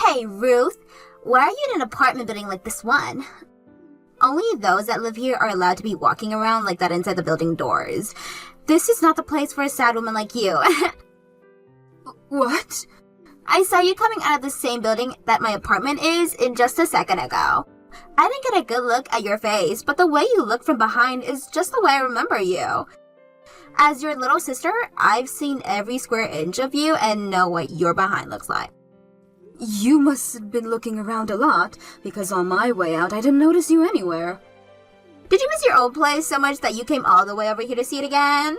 Hey, Ruth, why are you in an apartment building like this one? Only those that live here are allowed to be walking around like that inside the building doors. This is not the place for a sad woman like you. What? I saw you coming out of the same building that my apartment is in just a second ago. I didn't get a good look at your face, but the way you look from behind is just the way I remember you. As your little sister, I've seen every square inch of you and know what your behind looks like. You must have been looking around a lot, because on my way out I didn't notice you anywhere. Did you miss your old place so much that you came all the way over here to see it again?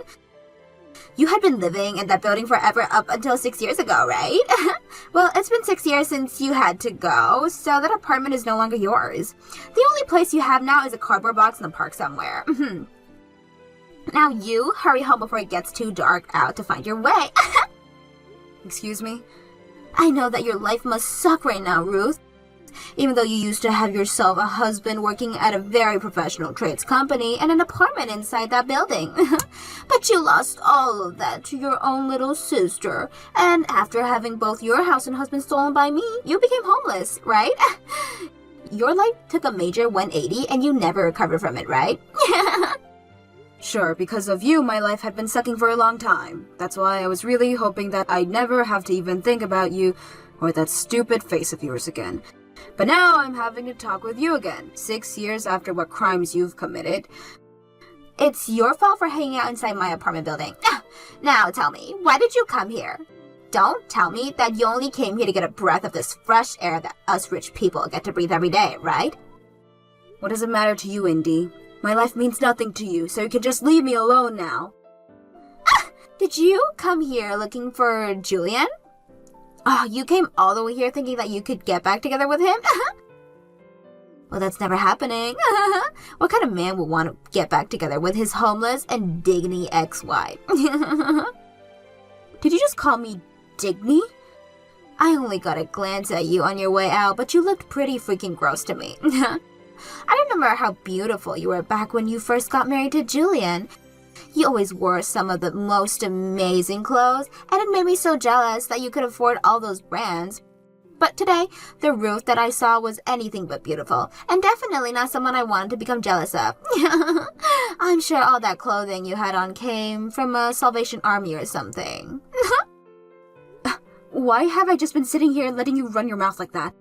You had been living in that building forever up until 6 years ago, right? Well, it's been 6 years since you had to go, so that apartment is no longer yours. The only place you have now is a cardboard box in the park somewhere. Now you hurry home before it gets too dark out to find your way. Excuse me? I know that your life must suck right now, Ruth. Even though you used to have yourself a husband working at a very professional trades company and an apartment inside that building. But you lost all of that to your own little sister. And after having both your house and husband stolen by me, you became homeless, right? Your life took a major 180 and you never recovered from it, right? Sure, because of you, my life had been sucking for a long time. That's why I was really hoping that I'd never have to even think about you or that stupid face of yours again. But now I'm having to talk with you again, 6 years after what crimes you've committed. It's your fault for hanging out inside my apartment building. Now tell me, why did you come here? Don't tell me that you only came here to get a breath of this fresh air that us rich people get to breathe every day, right? What does it matter to you, Indy? My life means nothing to you, so you can just leave me alone now. Did you come here looking for Julian? Oh, you came all the way here thinking that you could get back together with him? Well, that's never happening. What kind of man would want to get back together with his homeless and Digny ex-wife? Did you just call me Digny? I only got a glance at you on your way out, but you looked pretty freaking gross to me. I remember how beautiful you were back when you first got married to Julian. You always wore some of the most amazing clothes, and it made me so jealous that you could afford all those brands. But today, the Ruth that I saw was anything but beautiful, and definitely not someone I wanted to become jealous of. I'm sure all that clothing you had on came from a Salvation Army or something. Why have I just been sitting here letting you run your mouth like that?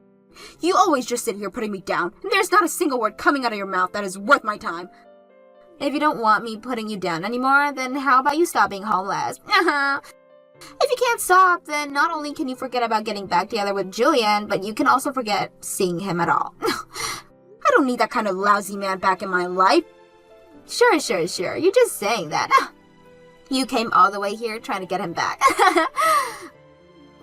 You always just sit here putting me down, and there's not a single word coming out of your mouth that is worth my time. If you don't want me putting you down anymore, then how about you stop being homeless? If you can't stop, then not only can you forget about getting back together with Julian, but you can also forget seeing him at all. I don't need that kind of lousy man back in my life. Sure. You're just saying that. You came all the way here trying to get him back.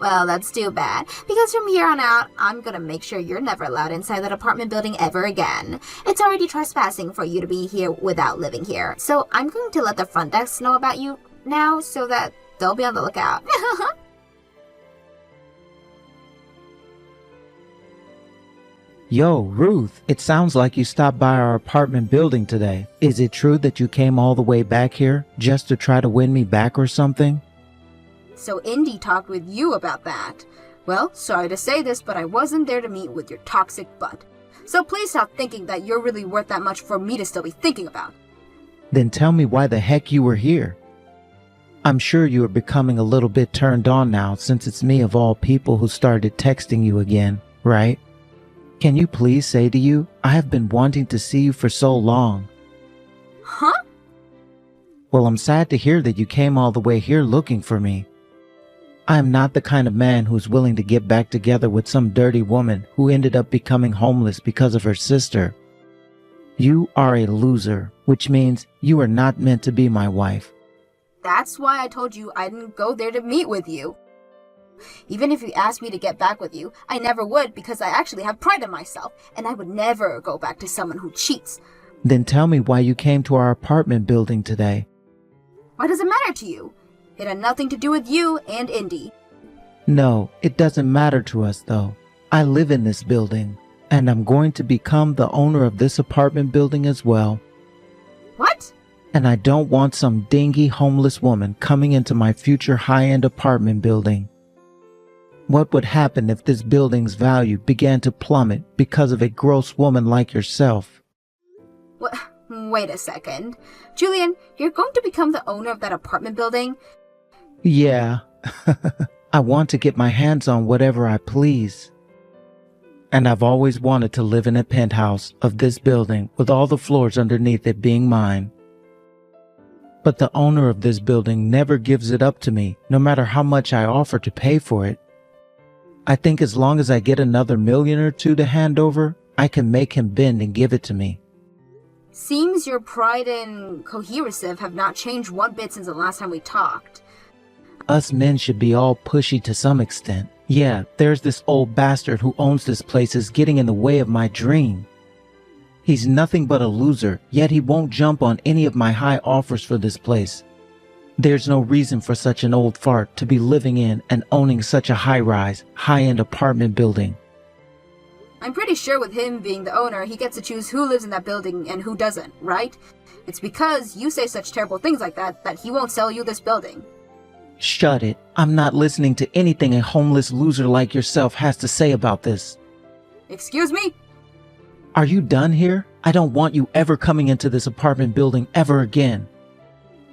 Well, that's too bad, because from here on out, I'm gonna make sure you're never allowed inside that apartment building ever again. It's already trespassing for you to be here without living here, so I'm going to let the front desk know about you now so that they'll be on the lookout. Yo, Ruth, it sounds like you stopped by our apartment building today. Is it true that you came all the way back here just to try to win me back or something? So Indy talked with you about that. Well, sorry to say this, but I wasn't there to meet with your toxic butt. So please stop thinking that you're really worth that much for me to still be thinking about. Then tell me why the heck you were here. I'm sure you are becoming a little bit turned on now since it's me of all people who started texting you again, right? Can you please say to you, I have been wanting to see you for so long. Huh? Well, I'm sad to hear that you came all the way here looking for me. I am not the kind of man who's willing to get back together with some dirty woman who ended up becoming homeless because of her sister. You are a loser, which means you are not meant to be my wife. That's why I told you I didn't go there to meet with you. Even if you asked me to get back with you, I never would because I actually have pride in myself, and I would never go back to someone who cheats. Then tell me why you came to our apartment building today. Why does it matter to you? It had nothing to do with you and Indy. No, it doesn't matter to us though. I live in this building, and I'm going to become the owner of this apartment building as well. What? And I don't want some dingy homeless woman coming into my future high-end apartment building. What would happen if this building's value began to plummet because of a gross woman like yourself? What? Wait a second. Julian, you're going to become the owner of that apartment building? Yeah. I want to get my hands on whatever I please. And I've always wanted to live in a penthouse of this building with all the floors underneath it being mine. But the owner of this building never gives it up to me, no matter how much I offer to pay for it. I think as long as I get another million or two to hand over, I can make him bend and give it to me. Seems your pride and cohesive have not changed one bit since the last time we talked. Us men should be all pushy to some extent. Yeah, there's this old bastard who owns this place is getting in the way of my dream. He's nothing but a loser, yet he won't jump on any of my high offers for this place. There's no reason for such an old fart to be living in and owning such a high-rise, high-end apartment building. I'm pretty sure with him being the owner, he gets to choose who lives in that building and who doesn't, right? It's because you say such terrible things like that he won't sell you this building. Shut it. I'm not listening to anything a homeless loser like yourself has to say about this. Excuse me? Are you done here? I don't want you ever coming into this apartment building ever again.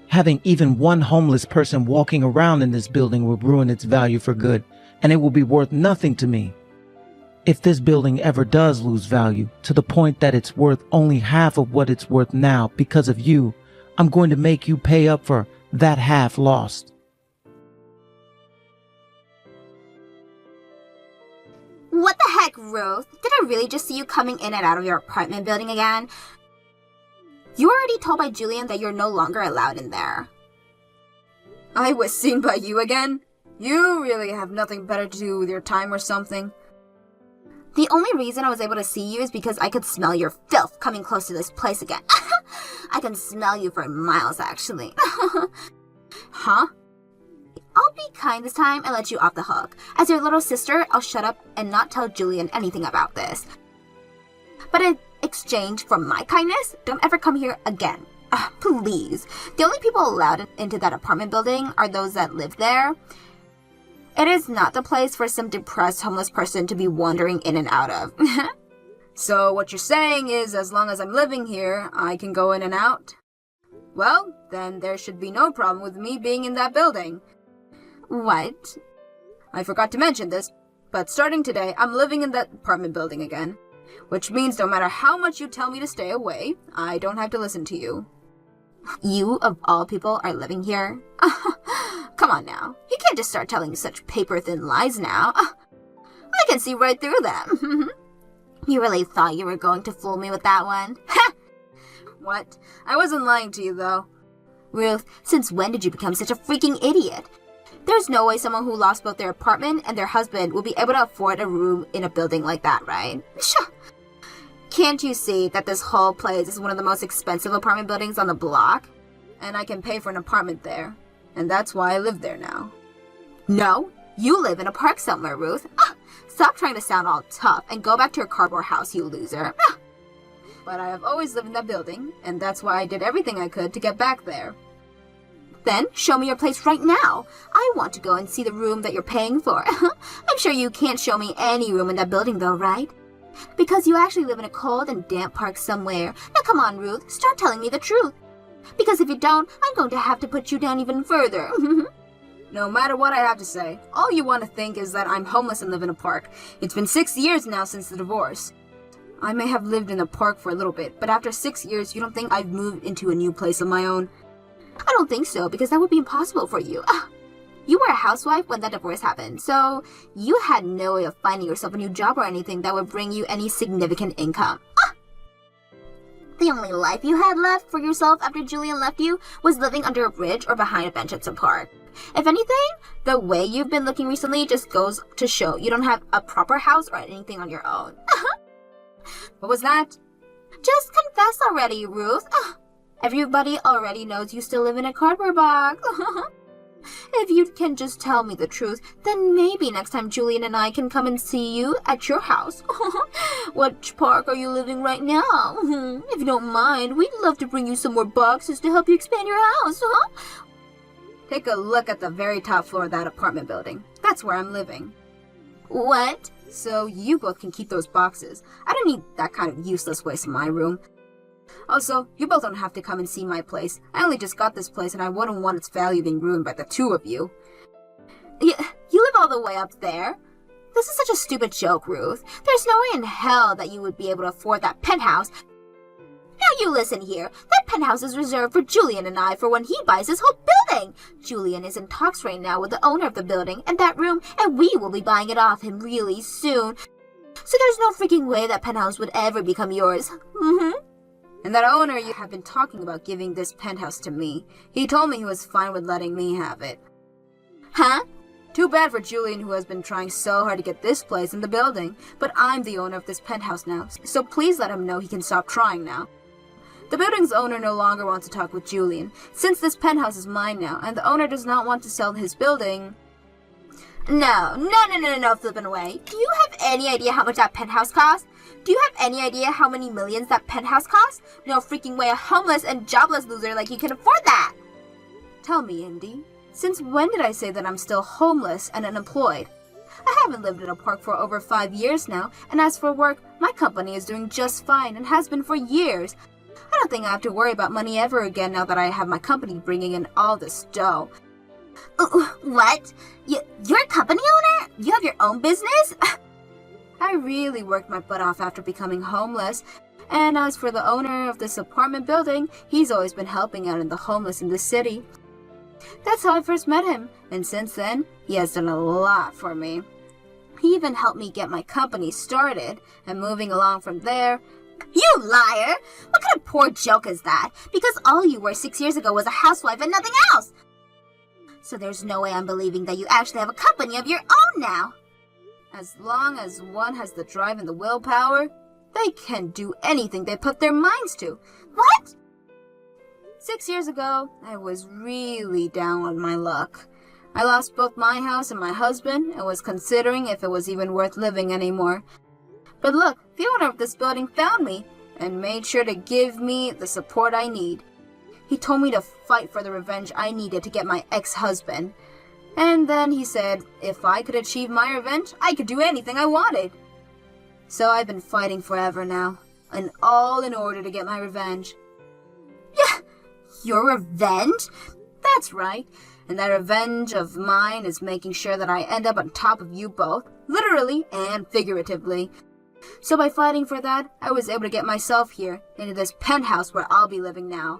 Having even one homeless person walking around in this building will ruin its value for good, and it will be worth nothing to me. If this building ever does lose value, to the point that it's worth only half of what it's worth now because of you, I'm going to make you pay up for that half lost. What the heck, Ruth? Did I really just see you coming in and out of your apartment building again? You were already told by Julian that you're no longer allowed in there. I was seen by you again? You really have nothing better to do with your time or something? The only reason I was able to see you is because I could smell your filth coming close to this place again. I can smell you for miles, actually. Huh? I'll be kind this time and let you off the hook. As your little sister, I'll shut up and not tell Julian anything about this. But in exchange for my kindness, don't ever come here again. Please. The only people allowed into that apartment building are those that live there. It is not the place for some depressed homeless person to be wandering in and out of. So what you're saying is as long as I'm living here, I can go in and out? Well, then there should be no problem with me being in that building. What? I forgot to mention this, but starting today, I'm living in that apartment building again. Which means no matter how much you tell me to stay away, I don't have to listen to you. You, of all people, are living here? Come on now. You can't just start telling such paper-thin lies now. I can see right through them. You really thought you were going to fool me with that one? What? I wasn't lying to you, though. Ruth, since when did you become such a freaking idiot? There's no way someone who lost both their apartment and their husband will be able to afford a room in a building like that, right? Can't you see that this whole place is one of the most expensive apartment buildings on the block? And I can pay for an apartment there. And that's why I live there now. No, you live in a park somewhere, Ruth. Stop trying to sound all tough and go back to your cardboard house, you loser. But I have always lived in that building, and that's why I did everything I could to get back there. Then show me your place right now. I want to go and see the room that you're paying for. I'm sure you can't show me any room in that building though, right? Because you actually live in a cold and damp park somewhere. Now come on, Ruth, start telling me the truth. Because if you don't, I'm going to have to put you down even further. No matter what I have to say, all you want to think is that I'm homeless and live in a park. It's been 6 years now since the divorce. I may have lived in a park for a little bit, but after 6 years, you don't think I've moved into a new place of my own? I don't think so, because that would be impossible for you. You were a housewife when that divorce happened, so you had no way of finding yourself a new job or anything that would bring you any significant income. The only life you had left for yourself after Julian left you was living under a bridge or behind a bench at some park. If anything, the way you've been looking recently just goes to show you don't have a proper house or anything on your own. What was that? Just confess already, Ruth. Everybody already knows you still live in a cardboard box. If you can just tell me the truth, then maybe next time Julian and I can come and see you at your house. Which park are you living right now? If you don't mind, we'd love to bring you some more boxes to help you expand your house. Take a look at the very top floor of that apartment building. That's where I'm living. What? So you both can keep those boxes. I don't need that kind of useless waste in my room. Also, you both don't have to come and see my place. I only just got this place and I wouldn't want its value being ruined by the two of you. You live all the way up there? This is such a stupid joke, Ruth. There's no way in hell that you would be able to afford that penthouse. Now you listen here. That penthouse is reserved for Julian and I for when he buys his whole building. Julian is in talks right now with the owner of the building and that room, and we will be buying it off him really soon. So there's no freaking way that penthouse would ever become yours. And that owner you have been talking about giving this penthouse to me. He told me he was fine with letting me have it. Huh? Too bad for Julian, who has been trying so hard to get this place in the building. But I'm the owner of this penthouse now, so please let him know he can stop trying now. The building's owner no longer wants to talk with Julian. Since this penthouse is mine now, and the owner does not want to sell his building... No, flippin' away. Do you have any idea how much that penthouse costs? Do you have any idea how many millions that penthouse costs? No freaking way a homeless and jobless loser like you can afford that! Tell me, Indy, since when did I say that I'm still homeless and unemployed? I haven't lived in a park for over 5 years now, and as for work, my company is doing just fine and has been for years. I don't think I have to worry about money ever again now that I have my company bringing in all this dough. What? You're a company owner? You have your own business? I really worked my butt off after becoming homeless. And as for the owner of this apartment building, he's always been helping out in the homeless in the city. That's how I first met him, and since then, he has done a lot for me. He even helped me get my company started, and moving along from there... You liar! What kind of poor joke is that? Because all you were 6 years ago was a housewife and nothing else! So there's no way I'm believing that you actually have a company of your own now! As long as one has the drive and the willpower, they can do anything they put their minds to. What? 6 years ago, I was really down on my luck. I lost both my house and my husband and was considering if it was even worth living anymore. But look, the owner of this building found me and made sure to give me the support I need. He told me to fight for the revenge I needed to get my ex-husband. And then he said if I could achieve my revenge, I could do anything I wanted. So I've been fighting forever now, and all in order to get my revenge. Yeah, your revenge? That's right. And that revenge of mine is making sure that I end up on top of you both, literally and figuratively. So by fighting for that, I was able to get myself here, into this penthouse where I'll be living now.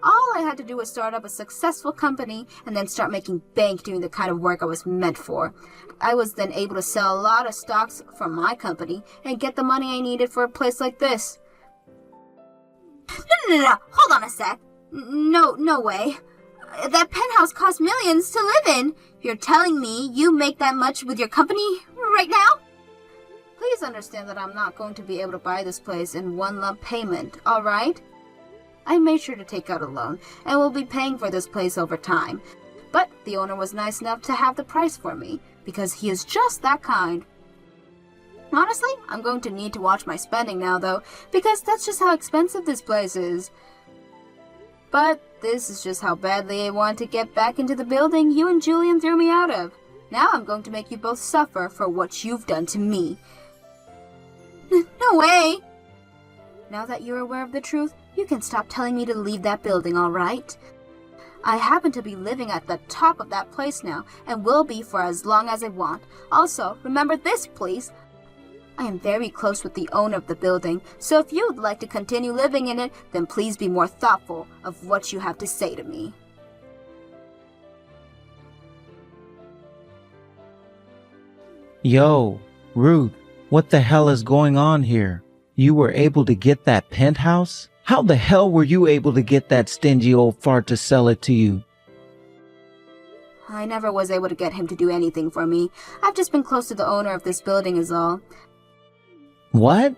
All I had to do was start up a successful company and then start making bank doing the kind of work I was meant for. I was then able to sell a lot of stocks from my company and get the money I needed for a place like this. No. Hold on a sec. No way. That penthouse costs millions to live in. You're telling me you make that much with your company right now? Please understand that I'm not going to be able to buy this place in one lump payment, alright? I made sure to take out a loan and will be paying for this place over time. But the owner was nice enough to have the price for me because he is just that kind. Honestly, I'm going to need to watch my spending now though, because that's just how expensive this place is. But this is just how badly I want to get back into the building you and Julian threw me out of. Now I'm going to make you both suffer for what you've done to me. No way! Now that you're aware of the truth, you can stop telling me to leave that building, alright? I happen to be living at the top of that place now, and will be for as long as I want. Also, remember this, please. I am very close with the owner of the building, so if you would like to continue living in it, then please be more thoughtful of what you have to say to me. Yo, Ruth, what the hell is going on here? You were able to get that penthouse? How the hell were you able to get that stingy old fart to sell it to you? I never was able to get him to do anything for me. I've just been close to the owner of this building is all. What?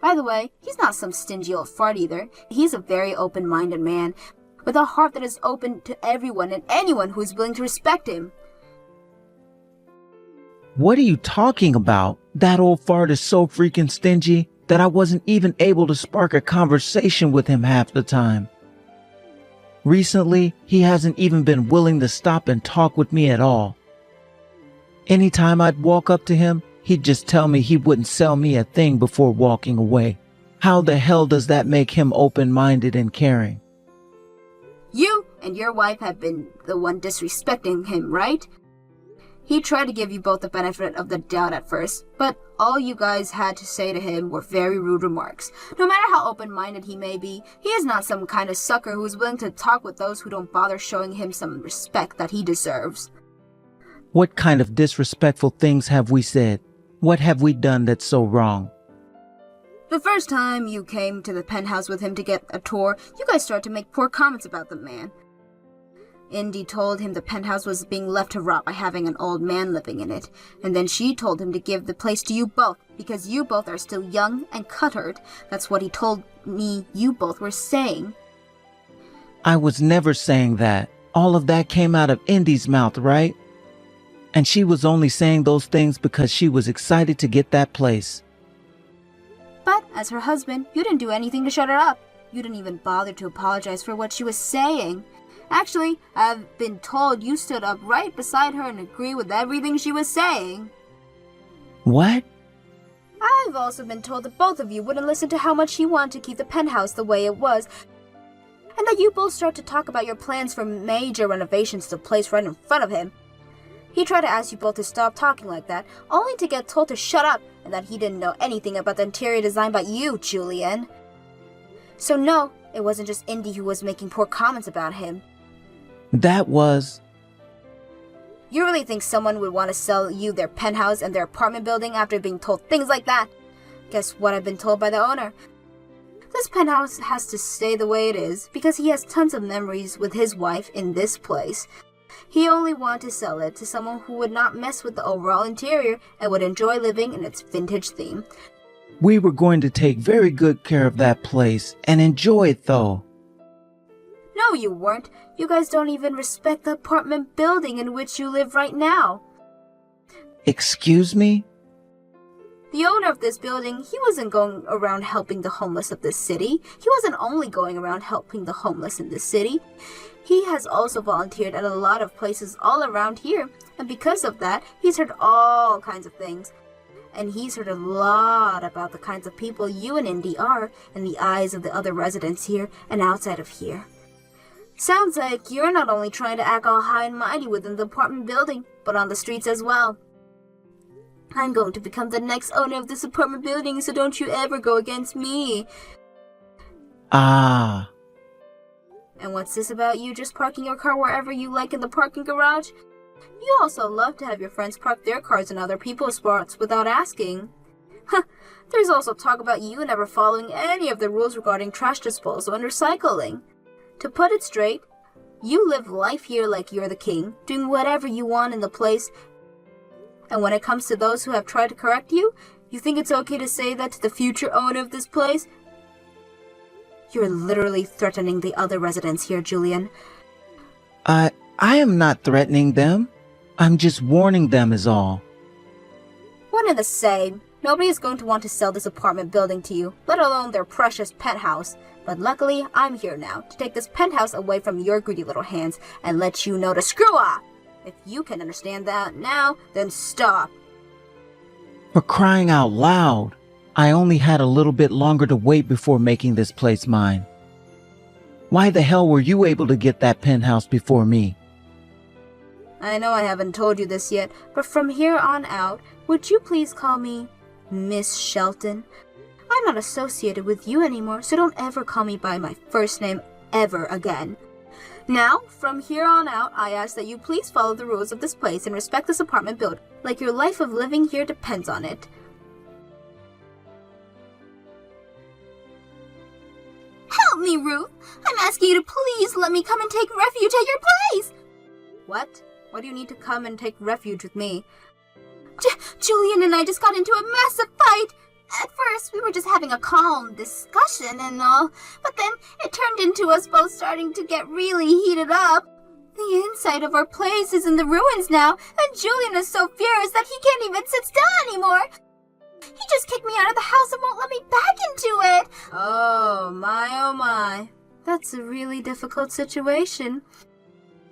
By the way, he's not some stingy old fart either. He's a very open-minded man, with a heart that is open to everyone and anyone who is willing to respect him. What are you talking about? That old fart is so freaking stingy that I wasn't even able to spark a conversation with him half the time. Recently, he hasn't even been willing to stop and talk with me at all. Anytime I'd walk up to him, he'd just tell me he wouldn't sell me a thing before walking away. How the hell does that make him open-minded and caring? You and your wife have been the one disrespecting him, right? He tried to give you both the benefit of the doubt at first, but all you guys had to say to him were very rude remarks. No matter how open-minded he may be, he is not some kind of sucker who is willing to talk with those who don't bother showing him some respect that he deserves. What kind of disrespectful things have we said? What have we done that's so wrong? The first time you came to the penthouse with him to get a tour, you guys started to make poor comments about the man. Indy told him the penthouse was being left to rot by having an old man living in it, and then she told him to give the place to you both, because you both are still young and cuttered. That's what he told me you both were saying. I was never saying that. All of that came out of Indy's mouth, right? And she was only saying those things because she was excited to get that place. But, as her husband, you didn't do anything to shut her up. You didn't even bother to apologize for what she was saying. Actually, I've been told you stood up right beside her and agreed with everything she was saying. What? I've also been told that both of you wouldn't listen to how much he wanted to keep the penthouse the way it was, and that you both start to talk about your plans for major renovations to the place right in front of him. He tried to ask you both to stop talking like that, only to get told to shut up and that he didn't know anything about the interior design but you, Julian. So no, it wasn't just Indy who was making poor comments about him. That was... You really think someone would want to sell you their penthouse and their apartment building after being told things like that? Guess what I've been told by the owner? This penthouse has to stay the way it is because he has tons of memories with his wife in this place. He only wanted to sell it to someone who would not mess with the overall interior and would enjoy living in its vintage theme. We were going to take very good care of that place and enjoy it, though. No, you weren't. You guys don't even respect the apartment building in which you live right now. Excuse me? The owner of this building, he wasn't going around helping the homeless of this city. He wasn't only going around helping the homeless in this city. He has also volunteered at a lot of places all around here, and because of that, he's heard all kinds of things. And he's heard a lot about the kinds of people you and Indy are in the eyes of the other residents here and outside of here. Sounds like you're not only trying to act all high and mighty within the apartment building, but on the streets as well. I'm going to become the next owner of this apartment building, so don't you ever go against me. Ah. And what's this about you just parking your car wherever you like in the parking garage? You also love to have your friends park their cars in other people's spots without asking. There's also talk about you never following any of the rules regarding trash disposal and recycling. To put it straight, you live life here like you're the king, doing whatever you want in the place. And when it comes to those who have tried to correct you, you think it's okay to say that to the future owner of this place? You're literally threatening the other residents here, Julian. I am not threatening them. I'm just warning them is all. One and the same. Nobody is going to want to sell this apartment building to you, let alone their precious penthouse. But luckily, I'm here now to take this penthouse away from your greedy little hands and let you know to screw off. If you can understand that now, then stop. For crying out loud. I only had a little bit longer to wait before making this place mine. Why the hell were you able to get that penthouse before me? I know I haven't told you this yet, but from here on out, would you please call me Miss Shelton? I'm not associated with you anymore, so don't ever call me by my first name ever again. Now, from here on out, I ask that you please follow the rules of this place and respect this apartment building, like your life of living here depends on it. Help me, Ruth. I'm asking you to please let me come and take refuge at your place. What? Why do you need to come and take refuge with me? Julian and I just got into a massive fight. At first, we were just having a calm discussion and all, but then it turned into us both starting to get really heated up. The inside of our place is in the ruins now, and Julian is so furious that he can't even sit still anymore. He just kicked me out of the house and won't let me back into it. Oh my. That's a really difficult situation.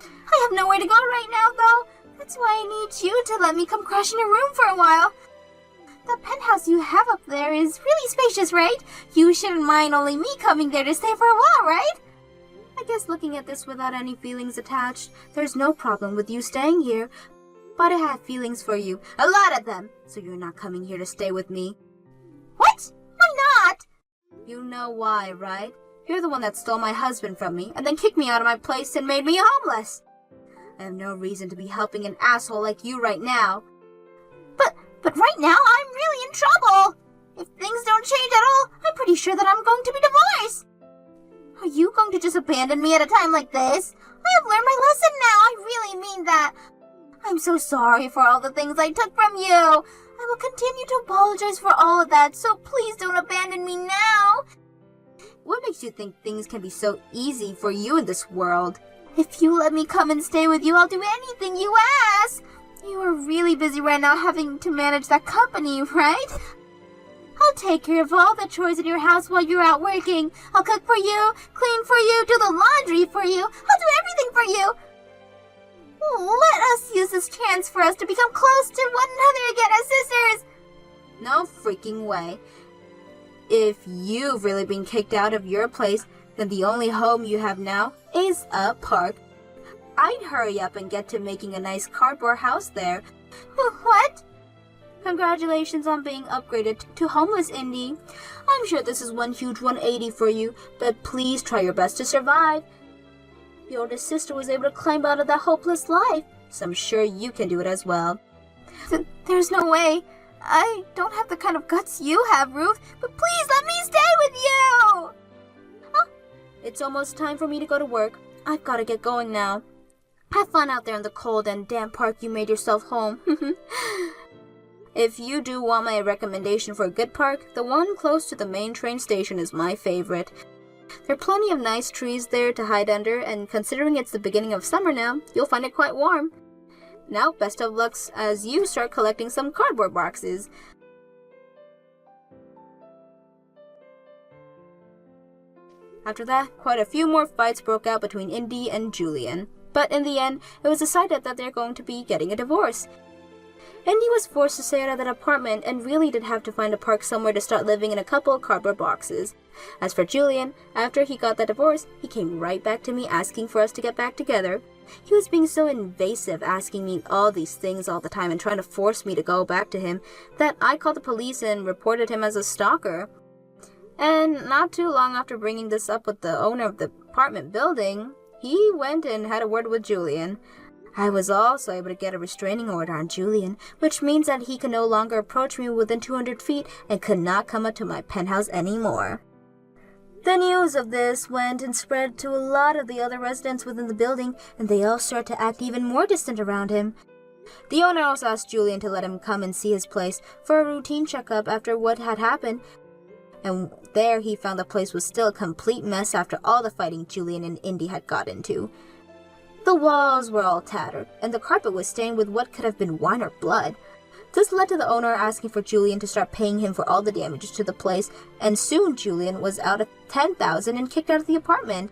I have nowhere to go right now, though. That's why I need you to let me come crash in your room for a while. The penthouse you have up there is really spacious, right? You shouldn't mind only me coming there to stay for a while, right? I guess looking at this without any feelings attached, there's no problem with you staying here. But I have feelings for you, a lot of them, so you're not coming here to stay with me. What? Why not? You know why, right? You're the one that stole my husband from me and then kicked me out of my place and made me homeless. I have no reason to be helping an asshole like you right now. But right now, I'm really in trouble. If things don't change at all, I'm pretty sure that I'm going to be divorced. Are you going to just abandon me at a time like this? I have learned my lesson now. I really mean that. I'm so sorry for all the things I took from you. I will continue to apologize for all of that, so please don't abandon me now. What makes you think things can be so easy for you in this world? If you let me come and stay with you, I'll do anything you ask. You are really busy right now having to manage that company, right? I'll take care of all the chores in your house while you're out working. I'll cook for you, clean for you, do the laundry for you. I'll do everything for you. Let us use this chance for us to become close to one another again as sisters. No freaking way. If you've really been kicked out of your place, then the only home you have now is a park. I'd hurry up and get to making a nice cardboard house there. What? Congratulations on being upgraded to homeless, Indy. I'm sure this is one huge 180 for you, but please try your best to survive. Your oldest sister was able to climb out of that hopeless life, so I'm sure you can do it as well. There's no way. I don't have the kind of guts you have, Ruth, but please let me stay with you! Oh, it's almost time for me to go to work. I've got to get going now. Have fun out there in the cold and damp park you made yourself home. If you do want my recommendation for a good park, the one close to the main train station is my favorite. There are plenty of nice trees there to hide under, and considering it's the beginning of summer now, you'll find it quite warm. Now, best of luck as you start collecting some cardboard boxes. After that, quite a few more fights broke out between Indy and Julian. But in the end, it was decided that they're going to be getting a divorce. Indy was forced to stay out of that apartment and really did have to find a park somewhere to start living in a couple of cardboard boxes. As for Julian, after he got that divorce, he came right back to me asking for us to get back together. He was being so invasive, asking me all these things all the time and trying to force me to go back to him, that I called the police and reported him as a stalker. And not too long after bringing this up with the owner of the apartment building, he went and had a word with Julian. I was also able to get a restraining order on Julian, which means that he can no longer approach me within 200 feet and could not come up to my penthouse anymore. The news of this went and spread to a lot of the other residents within the building, and they all started to act even more distant around him. The owner also asked Julian to let him come and see his place for a routine checkup after what had happened, and there he found the place was still a complete mess after all the fighting Julian and Indy had got into. The walls were all tattered, and the carpet was stained with what could have been wine or blood. This led to the owner asking for Julian to start paying him for all the damages to the place, and soon Julian was out of $10,000 and kicked out of the apartment.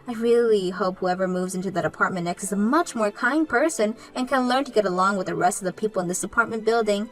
I really hope whoever moves into that apartment next is a much more kind person and can learn to get along with the rest of the people in this apartment building.